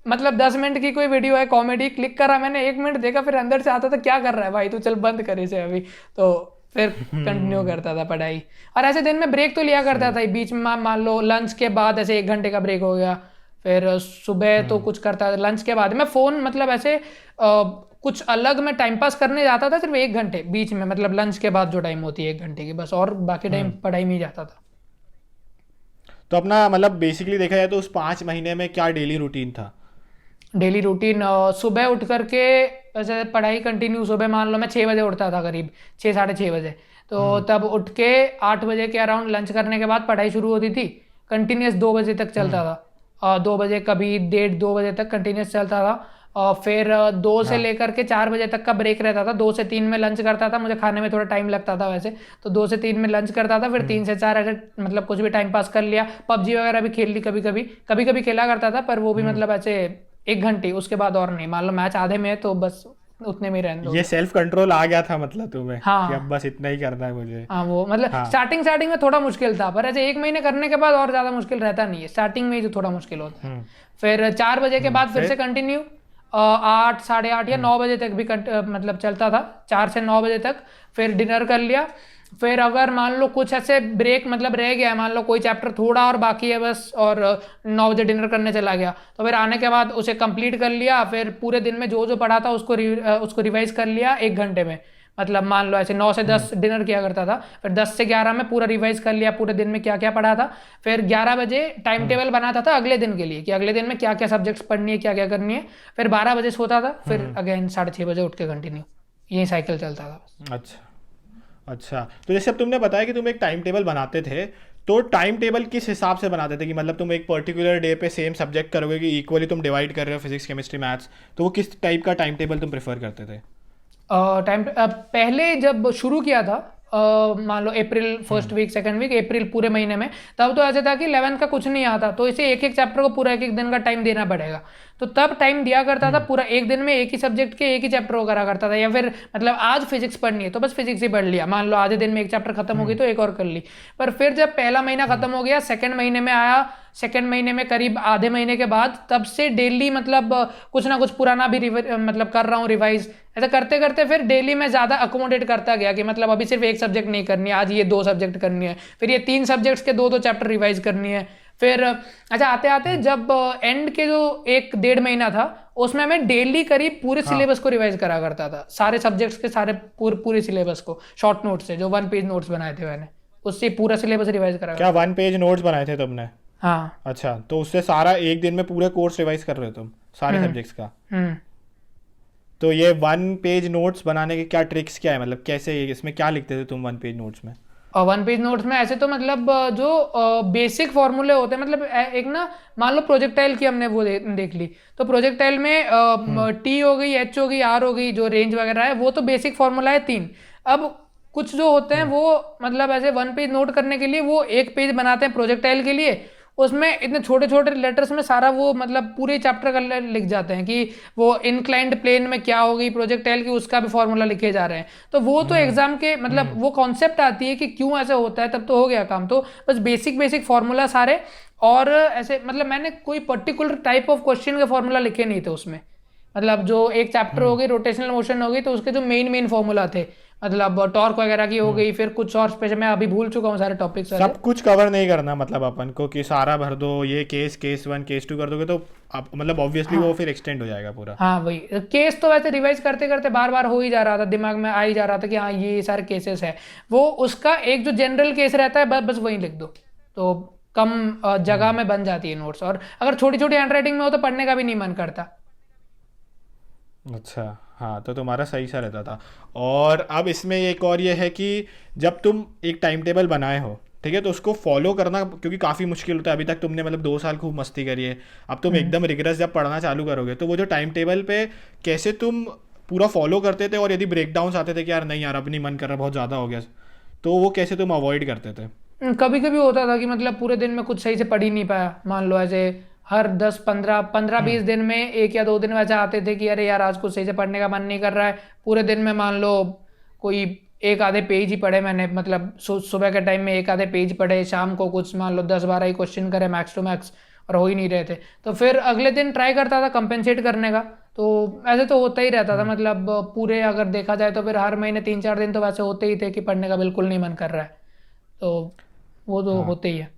मतलब 10 मिनट की कोई वीडियो है कॉमेडी, क्लिक करा मैंने, 1 मिनट देखा, फिर अंदर से आता था क्या कर रहा है भाई तू, चल बंद कर इसे अभी, तो फिर कंटिन्यू करता था पढ़ाई। और ऐसे दिन में ब्रेक तो लिया करता था बीच में, मान लो लंच के बाद ऐसे 1 घंटे का ब्रेक हो गया, फिर सुबह तो कुछ करता था, लंच के बाद मैं फ़ोन मतलब ऐसे कुछ अलग मैं टाइम पास करने जाता था सिर्फ 1 घंटे बीच में, मतलब लंच के बाद जो टाइम होती है 1 घंटे की बस, और बाकी टाइम पढ़ाई में ही जाता था। तो अपना मतलब बेसिकली देखा जाए तो उस 5 महीने में क्या डेली रूटीन था? डेली रूटीन सुबह उठ करके वैसे पढ़ाई कंटिन्यू, सुबह मान लो मैं 6 बजे उठता था, करीब 6 साढ़े 6 बजे। तो तब उठ के 8 बजे के अराउंड लंच करने के बाद पढ़ाई शुरू होती थी, कंटिन्यूस 2 बजे तक चलता था। 2 बजे कभी 1:30 2 बजे तक कंटिन्यूस चलता था। और फिर 2 से लेकर के 4 बजे तक का ब्रेक रहता था। 2 से 3 में लंच करता था, मुझे खाने में थोड़ा टाइम लगता था वैसे, तो 2 से 3 में लंच करता था। फिर 3 से 4 ऐसे मतलब कुछ भी टाइम पास कर लिया, पबजी वगैरह भी खेल ली कभी कभी, कभी कभी खेला करता था, पर वो भी मतलब ऐसे 1 घंटे, उसके बाद और नहीं। मान लो मैच आधे में है तो बस उतने में ही रहने दो। ये सेल्फ कंट्रोल आ गया था मतलब तुम्हें हाँ। कि अब बस इतना ही करना है मुझे? हाँ, वो मतलब स्टार्टिंग स्टार्टिंग में थोड़ा मुश्किल था, पर ऐसे 1 महीने करने के बाद और ज्यादा मुश्किल रहता नहीं है, स्टार्टिंग में ही जो थोड़ा मुश्किल होता है। फिर 4 बजे के बाद फिर से कंटिन्यू 8 साढ़े 8 या 9 बजे तक भी मतलब चलता था, 4 से 9 बजे तक। फिर डिनर कर लिया। फिर अगर मान लो कुछ ऐसे ब्रेक मतलब रह गया है, मान लो कोई चैप्टर थोड़ा और बाकी है बस, और 9 बजे डिनर करने चला गया, तो फिर आने के बाद उसे कंप्लीट कर लिया। फिर पूरे दिन में जो जो पढ़ा था उसको रिवाइज कर लिया 1 घंटे में। मतलब मान लो ऐसे 9 से 10 डिनर किया करता था, फिर 10 से 11 में पूरा रिवाइज कर लिया पूरे दिन में क्या क्या पढ़ा था। फिर 11 बजे टाइम टेबल बनाता था अगले दिन के लिए कि अगले दिन में क्या क्या सब्जेक्ट्स पढ़नी है, क्या क्या करनी है। फिर 12 बजे सोता था, फिर अगेन 6:30 बजे उठ के कंटिन्यू, यही साइकिल चलता था। अच्छा अच्छा। तो जैसे अब तुमने बताया कि तुम एक टाइम टेबल बनाते थे, तो टाइम टेबल किस हिसाब से बनाते थे कि मतलब तुम एक पर्टिकुलर डे पे सेम सब्जेक्ट करोगे कि इक्वली तुम डिवाइड कर रहे हो फिजिक्स केमिस्ट्री मैथ्स, तो वो किस टाइप का टाइम टेबल तुम प्रेफर करते थे? पहले जब शुरू किया था मान लो April first week second week April पूरे महीने में, तब तो ऐसे था कि 11th का कुछ नहीं आता, तो इसे एक एक चैप्टर को पूरा एक एक दिन का टाइम देना पड़ेगा। तो तब टाइम दिया करता था पूरा, एक दिन में एक ही सब्जेक्ट के एक ही चैप्टर को करा करता था। या फिर मतलब आज फिजिक्स पढ़नी है तो बस फिजिक्स ही पढ़ लिया, मान लो आधे दिन में एक चैप्टर खत्म हो गई तो एक और कर ली। पर फिर जब पहला महीना खत्म हो गया, सेकंड महीने में आया, सेकंड महीने में करीब आधे महीने के बाद, तब से डेली मतलब कुछ ना कुछ पुराना भी मतलब कर रहा हूँ रिवाइज। ऐसा करते करते फिर डेली में ज्यादा अकोमोडेट करता गया कि मतलब अभी सिर्फ एक सब्जेक्ट नहीं करनी है, आज ये 2 सब्जेक्ट करनी है, फिर ये 3 सब्जेक्ट्स के 2-2 चैप्टर रिवाइज करनी है। फिर अच्छा आते आते जब एंड के जो 1-1.5 महीना था, उसमें मैं डेली करीब पूरे सिलेबस को रिवाइज करा करता था, सारे सब्जेक्ट्स के सारे पूरे सिलेबस को, शॉर्ट नोट से जो 1 पेज नोट्स बनाए थे मैंने, उससे पूरा सिलेबस रिवाइज करा। क्या 1 पेज नोट्स बनाए थे तुमने? हाँ। अच्छा, तो उससे सारा एक दिन में पूरे कोर्स रिवाइज कर रहे हो तुम सारे सब्जेक्ट्स का? तो ये 1 पेज नोट्स बनाने के क्या ट्रिक्स क्या है, मतलब कैसे इसमें क्या लिखते थे तुम 1 पेज नोट्स में? और 1 पेज नोट्स में ऐसे तो मतलब जो बेसिक फॉर्मूले होते हैं, मतलब एक ना मान लो प्रोजेक्टाइल की हमने वो देख ली, तो प्रोजेक्टाइल में टी हो गई, एच हो गई, आर हो गई, जो रेंज वगैरह है वो तो बेसिक फॉर्मूला है 3। अब कुछ जो होते हैं वो मतलब ऐसे 1 पेज नोट करने के लिए वो 1 पेज बनाते हैं प्रोजेक्टाइल के लिए, उसमें इतने छोटे छोटे लेटर्स में सारा वो मतलब पूरे चैप्टर का लिख जाते हैं कि वो इंक्लाइंड प्लेन में क्या होगी प्रोजेक्टाइल की, उसका भी फॉर्मूला लिखे जा रहे हैं। तो वो तो एग्जाम के मतलब वो कॉन्सेप्ट आती है कि क्यों ऐसा होता है, तब तो हो गया काम। तो बस बेसिक बेसिक फॉर्मूला सारे, और ऐसे मतलब मैंने कोई पर्टिकुलर टाइप ऑफ क्वेश्चन के फॉर्मूला लिखे नहीं थे उसमें। मतलब जो एक चैप्टर हो गई रोटेशनल मोशन हो गई, तो उसके जो मेन फॉर्मूला थे, मतलब टॉर्क वगैरह की हो गई, फिर कुछ और स्पेशल मैं अभी भूल चुका हूँ सारे टॉपिक्स। सब कुछ कवर नहीं करना मतलब अपन को कि सारा भर दो, ये केस 1 केस 2 कर दोगे तो आप मतलब ऑब्वियसली वो फिर एक्सटेंड हो जाएगा पूरा। हाँ वही केस तो वैसे रिवाइज करते करते बार बार हो ही जा रहा था, दिमाग में आ ही जा रहा था कि हाँ ये सारे केसेस है, वो उसका एक जो जनरल केस रहता है बस वही लिख दो, तो कम जगह में बन जाती है नोट्स। और अगर छोटी छोटी हैंड राइटिंग में हो तो पढ़ने का भी नहीं मन करता। अच्छा, हाँ, तो तुम्हारा सही सा रहता था। और अब इसमें एक और ये है कि जब तुम एक टाइम टेबल बनाए हो, ठीक है, तो उसको फॉलो करना क्योंकि काफ़ी मुश्किल होता है। अभी तक तुमने मतलब 2 साल खूब मस्ती करी है, अब तुम एकदम रिगरस जब पढ़ना चालू करोगे तो वो जो टाइम टेबल पे कैसे तुम पूरा फॉलो करते थे, और यदि ब्रेकडाउन्स आते थे कि यार नहीं यार अब नहीं मन कर रहा बहुत ज़्यादा हो गया, तो वो कैसे तुम अवॉइड करते थे? कभी कभी होता था कि मतलब पूरे दिन में कुछ सही से पढ़ ही नहीं पाया, मान लो ऐसे हर 10-15-20 दिन में 1 या 2 दिन वैसे आते थे कि अरे यार आज कुछ सही से पढ़ने का मन नहीं कर रहा है। पूरे दिन में मान लो कोई 1-आधे पेज ही पढ़े मैंने, मतलब सुबह के टाइम में 1-आधे पेज पढ़े, शाम को कुछ मान लो 10-12 ही क्वेश्चन करे मैक्स टू मैक्स, और हो ही नहीं रहे थे। तो फिर अगले दिन ट्राई करता था कंपेंसेट करने का, तो ऐसे तो होता ही रहता था। मतलब पूरे अगर देखा जाए तो फिर हर महीने 3-4 दिन तो वैसे होते ही थे कि पढ़ने का बिल्कुल नहीं मन कर रहा है, तो वो तो होते ही है।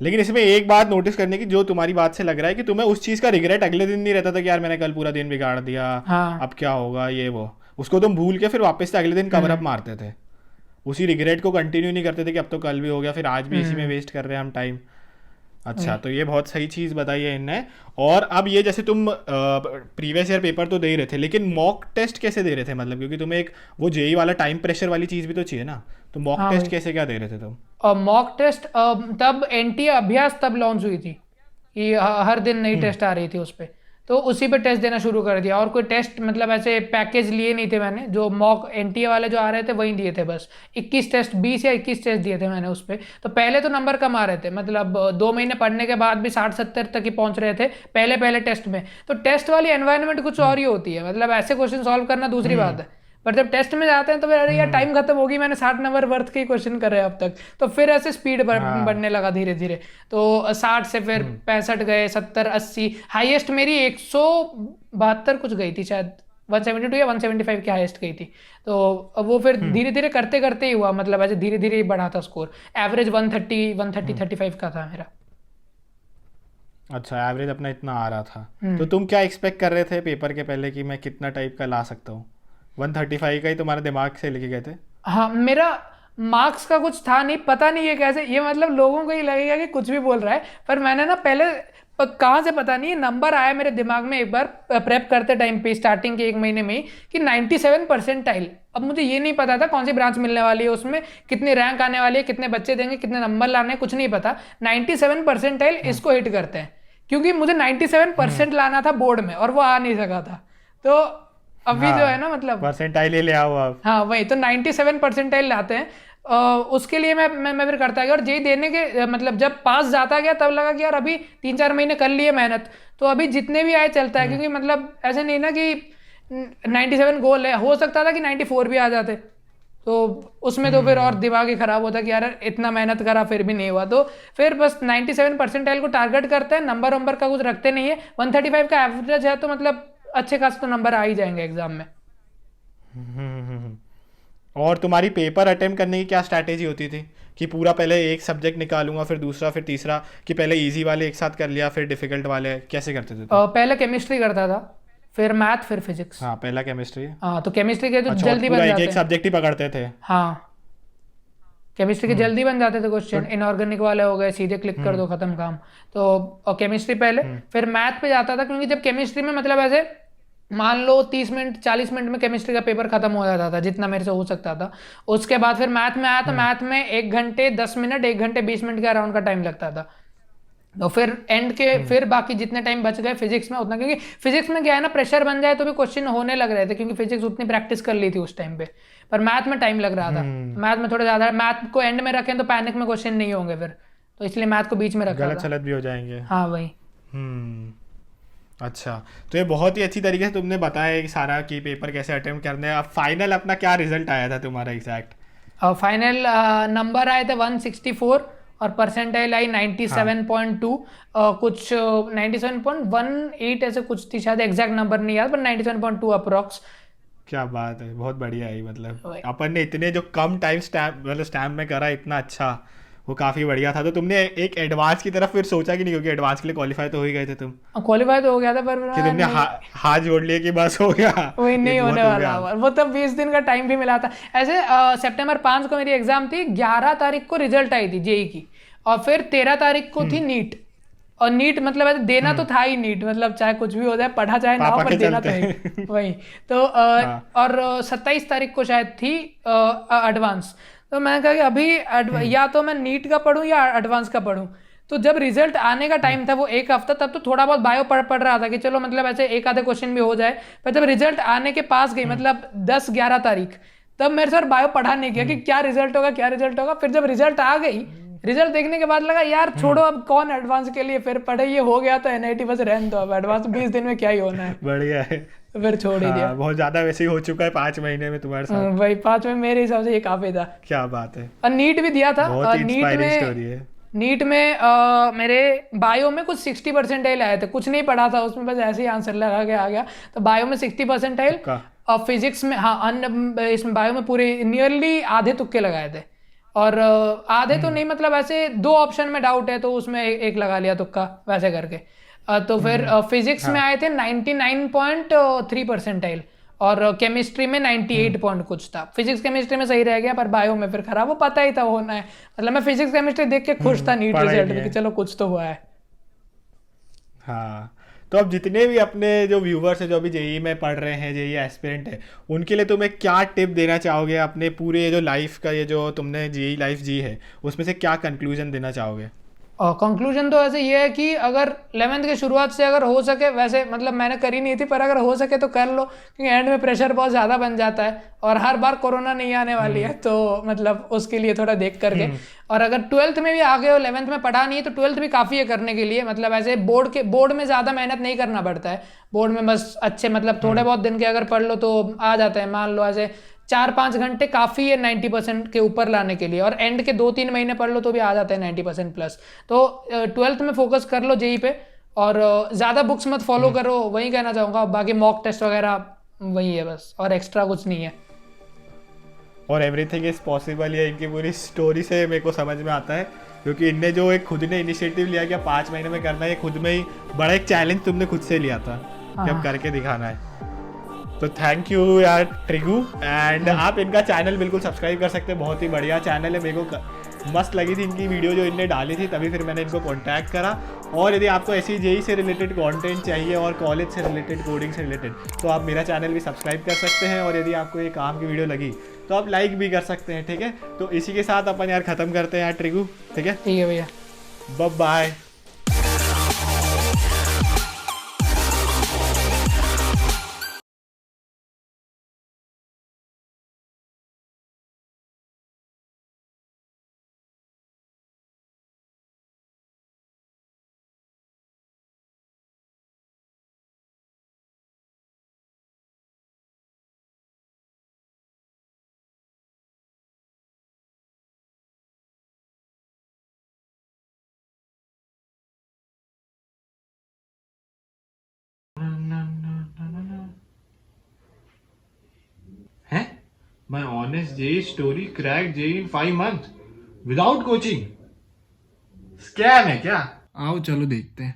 लेकिन इसमें एक बात नोटिस करने की, जो तुम्हारी बात से लग रहा है कि तुम्हें उस चीज का रिग्रेट अगले दिन नहीं रहता था कि यार मैंने कल पूरा दिन बिगाड़ दिया, हाँ। अब क्या होगा ये वो, उसको तुम भूल के फिर वापस से अगले दिन कवर अप मारते थे, उसी रिग्रेट को कंटिन्यू नहीं करते थे कि अब तो कल भी हो गया, फिर आज भी इसी में वेस्ट कर रहे हैं हम टाइम। अच्छा, तो ये बहुत सही चीज़ बताई है इनने। और अब ये जैसे तुम प्रीवियस ईयर पेपर तो दे ही रहे थे, लेकिन मॉक टेस्ट कैसे दे रहे थे, मतलब क्योंकि तुम्हें एक वो जेई वाला टाइम प्रेशर वाली चीज़ भी तो चाहिए ना, तो मॉक हाँ टेस्ट भाई। कैसे क्या दे रहे थे तुम? और मॉक टेस्ट तब एनटीए अभ्यास तब लॉन्च हुई थी कि हर दिन नई टेस्ट आ रही थी उस पर, तो उसी पे टेस्ट देना शुरू कर दिया। और कोई टेस्ट मतलब ऐसे पैकेज लिए नहीं थे मैंने, जो मॉक एनटीए वाले जो आ रहे थे वही दिए थे बस। 21 टेस्ट, 20 या 21 टेस्ट दिए थे मैंने उस पर। तो पहले तो नंबर कम आ रहे थे, मतलब 2 महीने पढ़ने के बाद भी 60-70 तक ही पहुंच रहे थे पहले टेस्ट में। तो टेस्ट वाली एनवायरनमेंट कुछ और ही होती है, मतलब ऐसे क्वेश्चन सॉल्व करना दूसरी बात है, पर जब टेस्ट में जाते हैं तो फिर अरे यार टाइम खत्म होगी, मैंने 60 नंबर वर्थ के ही क्वेश्चन करे अब तक। तो फिर ऐसे स्पीड बढ़ने लगा धीरे धीरे, तो 60 से फिर 65 गए, 70, 80, हाईएस्ट मेरी 172 कुछ गई थी शायद, 172 या 175 की हाईएस्ट गई थी। तो वो फिर धीरे धीरे करते करते ही हुआ, मतलब ऐसे धीरे धीरे ही बढ़ा था स्कोर। एवरेज 130, 35 का था मेरा। अच्छा, एवरेज अपना इतना आ रहा था। तो तुम क्या एक्सपेक्ट कर रहे थे पेपर के पहले कि मैं कितना टाइप का ला सकता हूँ? 135 का ही तुम्हारे दिमाग से लेके गए थे? हाँ, मेरा मार्क्स का कुछ था नहीं, पता नहीं है कैसे, ये मतलब लोगों को ही लगेगा कि कुछ भी बोल रहा है, पर मैंने ना पहले कहाँ से पता नहीं नंबर आया मेरे दिमाग में एक बार प्रेप करते टाइम पे, स्टार्टिंग के 1 महीने में ही, कि 97 परसेंटाइल। अब मुझे ये नहीं पता था कौन सी ब्रांच मिलने वाली है, उसमें कितनी रैंक आने वाली है, कितने बच्चे देंगे, कितने नंबर लाने हैं, कुछ नहीं पता। 97 परसेंटाइल इसको हिट करते हैं, क्योंकि मुझे 97% लाना था बोर्ड में और वो आ नहीं सका था। तो अभी जो है ना, मतलब परसेंटाइल ही ले आओ आप। हाँ वही, तो 97 परसेंटाइल लाते हैं। उसके लिए मैं फिर करता गया, और जेई देने के मतलब जब पास जाता गया तब लगा कि यार अभी 3-4 महीने कर लिए मेहनत, तो अभी जितने भी आए चलता है, क्योंकि मतलब ऐसे नहीं ना कि 97 गोल है, हो सकता था कि 94 भी आ जाते, तो उसमें तो फिर और दिमाग ही खराब होता कि यार इतना मेहनत करा फिर भी नहीं हुआ। तो फिर बस 97 परसेंटाइल को टारगेट करते हैं, नंबर का कुछ रखते नहीं है। 135 का एवरेज है, तो मतलब अच्छे खास तो नंबर आ ही जाएंगे एग्जाम में। और तुम्हारी पेपर अटेम्प्ट करने की क्या स्ट्रैटेजी होती थी कि पूरा पहले एक सब्जेक्ट निकालूंगा, फिर दूसरा, फिर तीसरा, कि पहले इजी वाले एक साथ कर लिया फिर डिफिकल्ट वाले, कैसे करते थे? पहले केमिस्ट्री करता था, फिर मैथ, फिर फिजिक्स। हाँ, पहला केमिस्ट्री। हाँ, तो केमिस्ट्री के जो अच्छा, जल्दी बन जाते एक सब्जेक्ट ही पकड़ते थे? हाँ, केमिस्ट्री के जल्दी बन जाते थे क्वेश्चन, इनऑर्गेनिक वाले हो गए, सीधे क्लिक कर दो, खत्म काम। तो केमिस्ट्री पहले, फिर मैथ पे जाता था, क्योंकि जब केमिस्ट्री में मतलब ऐसे मान लो 30 मिनट 40 मिनट में केमिस्ट्री का पेपर खत्म हो जाता था, जितना मेरे से हो सकता था। उसके बाद फिर मैथ में आया, तो मैथ में 1 घंटे 10 मिनट, 1 घंटे 20 मिनट के अराउंड का टाइम लगता था। तो फिर एंड के फिर बाकी जितने टाइम बच गए फिजिक्स में उतना, क्योंकि फिजिक्स में क्या है ना, प्रेशर बन जाए तो भी क्वेश्चन होने लग रहे थे, क्योंकि फिजिक्स उतनी प्रैक्टिस कर ली थी उस टाइम पे। पर मैथ में टाइम लग रहा था, मैथ में थोड़ा ज्यादा, मैथ को एंड में रखें तो पैनिक में क्वेश्चन नहीं होंगे फिर, तो इसलिए मैथ को बीच में रखा गलत था। सलत भी हो जाएंगे। हाँ वही। अच्छा, तो ये बहुत ही अच्छी तरीके से तुमने बताया कि सारा कि पेपर कैसे अटेम्प्ट करने हैं। अब फाइनल अपना क्या रिजल्ट आया था तुम्हारा एग्जैक्ट? फाइनल नंबर आए थे 164 और परसेंटाइल आई 97.2, कुछ 97.18 ऐसे कुछ थी शायद, एग्जैक्ट नंबर नहीं याद, पर 97.2 अप्रोक्स। क्या बात है, बहुत बढ़िया है। मतलब अपन ने इतने जो कम टाइम स्टैम्प मतलब स्टैम्प में करा, इतना अच्छा, वो काफ़ी बढ़िया था। तो तुमने एक एडवांस की तरफ फिर सोचा कि नहीं, क्योंकि एडवांस के लिए क्वालिफाई तो हो ही गए थे तुम? क्वालिफाई तो हो गया था, पर कि तुमने हाथ जोड़ लिया कि बस हो गया, वही नहीं होने वाला। वो तब 20 दिन का टाइम भी मिला था। ऐसे सितंबर 5 को मेरी एग्जाम थी, 11 तारीख को रिजल्ट आई थी जेई की, और फिर 13 तारीख को थी नीट। और नीट मतलब ऐसे देना तो था ही नीट, मतलब चाहे कुछ भी हो जाए, पढ़ा चाहे ना हो, पर देना तो है वही। तो और 27 तारीख को शायद थी एडवांस। तो मैंने कहा कि अभी या तो मैं नीट का पढूं या एडवांस का पढूं। तो जब रिजल्ट आने का टाइम था, वो 1 हफ्ता, तब तो थोड़ा बहुत बायो पढ़ रहा था कि चलो मतलब ऐसे एक आधे क्वेश्चन भी हो जाए। पर जब रिजल्ट आने के पास गई, मतलब 10-11 तारीख, तब मेरे सर बायो पढ़ा नहीं किया कि क्या रिजल्ट होगा, क्या रिजल्ट होगा। फिर जब रिजल्ट आ गई, रिजल्ट देखने के बाद लगा यार छोड़ो, अब कौन एडवांस के लिए फिर पढ़े, ये हो गया तो एनआईटी बस रहने दो, अब एडवांस 20 दिन में क्या ही होना है। बढ़िया है, फिर छोड़ ही दिया। बहुत ज्यादा वैसे ही हो चुका है 5 महीने में तुम्हारे साथ। भाई 5 में मेरे हिसाब से ये काफी था। क्या बात है। और नीट भी दिया था, बहुत ही इंस्पायरिंग स्टोरी है। नीट में मेरे बायो में कुछ 60 परसेंटाइल आए थे, कुछ नहीं पढ़ा था उसमें, बस ऐसे ही आंसर लगा के आ गया। तो बायो में 60 परसेंटाइल, और फिजिक्स में, हाँ इसमें बायो में पूरे नियरली आधे तुक्के लगाए थे। और आधे तो नहीं, मतलब ऐसे 2 ऑप्शन में डाउट है तो उसमें एक लगा लिया तुक्का वैसे करके। तो फिर फिजिक्स में आए थे 99.3 परसेंटाइल, और केमिस्ट्री में 98 पॉइंट कुछ था। फिजिक्स केमिस्ट्री में सही रह गया, पर बायो में फिर खराब। वो पता ही था होना है, मतलब मैं फिजिक्स केमिस्ट्री देख के खुश था नीट पढ़ा ही रिजल्ट नहीं में है। कि चलो कुछ तो हुआ है। हाँ, तो अब जितने भी अपने जो व्यूवर्स हैं जो अभी जेई में पढ़ रहे हैं, जेई एस्पिरेंट है, उनके लिए तुम्हें क्या टिप देना चाहोगे? अपने पूरे जो लाइफ का, ये जो तुमने जेई लाइफ जी है, उसमें से क्या कंक्लूजन देना चाहोगे? और कंक्लूजन तो ऐसे ये है कि अगर 11th के शुरुआत से अगर हो सके, वैसे मतलब मैंने करी नहीं थी, पर अगर हो सके तो कर लो, क्योंकि एंड में प्रेशर बहुत ज़्यादा बन जाता है और हर बार कोरोना नहीं आने वाली है, तो मतलब उसके लिए थोड़ा देख करके। और अगर 12th में भी आ गए हो, 11th में पढ़ा नहीं है, तो 12th भी काफ़ी है करने के लिए। मतलब ऐसे बोर्ड में ज़्यादा मेहनत नहीं करना पड़ता है। बोर्ड में बस अच्छे मतलब थोड़े बहुत दिन के अगर पढ़ लो तो आ जाता है। मान लो ऐसे 4-5 घंटे काफ़ी है 90% के ऊपर लाने के लिए, और एंड के 2-3 महीने पढ़ लो तो भी आ जाता है 90% प्लस। तो 12th में फोकस कर लो जेई पे, और ज़्यादा बुक्स मत फॉलो करो, वही कहना चाहूँगा। बाकी मॉक टेस्ट वगैरह वही है बस, और एक्स्ट्रा कुछ नहीं है। और एवरीथिंग इज पॉसिबल, ये इनकी पूरी स्टोरी से मेरे को समझ में आता है, क्योंकि इनने जो एक खुद ने इनिशिएटिव लिया कि 5 महीने में करना है, ये खुद में ही बड़ा एक चैलेंज तुमने खुद से लिया था कि अब करके दिखाना है। तो थैंक यू यार ट्रिगू, एंड आप इनका चैनल बिल्कुल सब्सक्राइब कर सकते हैं, बहुत ही बढ़िया चैनल है। मेरे को मस्त लगी थी इनकी वीडियो जो इनने डाली थी, तभी फिर मैंने इनको कांटेक्ट करा। और यदि आपको ऐसी जेई से रिलेटेड कंटेंट चाहिए और कॉलेज से रिलेटेड, कोडिंग से रिलेटेड, तो आप मेरा चैनल भी सब्सक्राइब कर सकते हैं। और यदि आपको ये काम की वीडियो लगी तो आप लाइक भी कर सकते हैं, ठीक है? तो इसी के साथ अपन यार ख़त्म करते हैं यार ट्रिगू, ठीक है? ठीक है भैया, बाय बाय। हैं? My honest JEE story cracked JEE in 5 months without coaching. Scam है क्या? आओ चलो देखते हैं।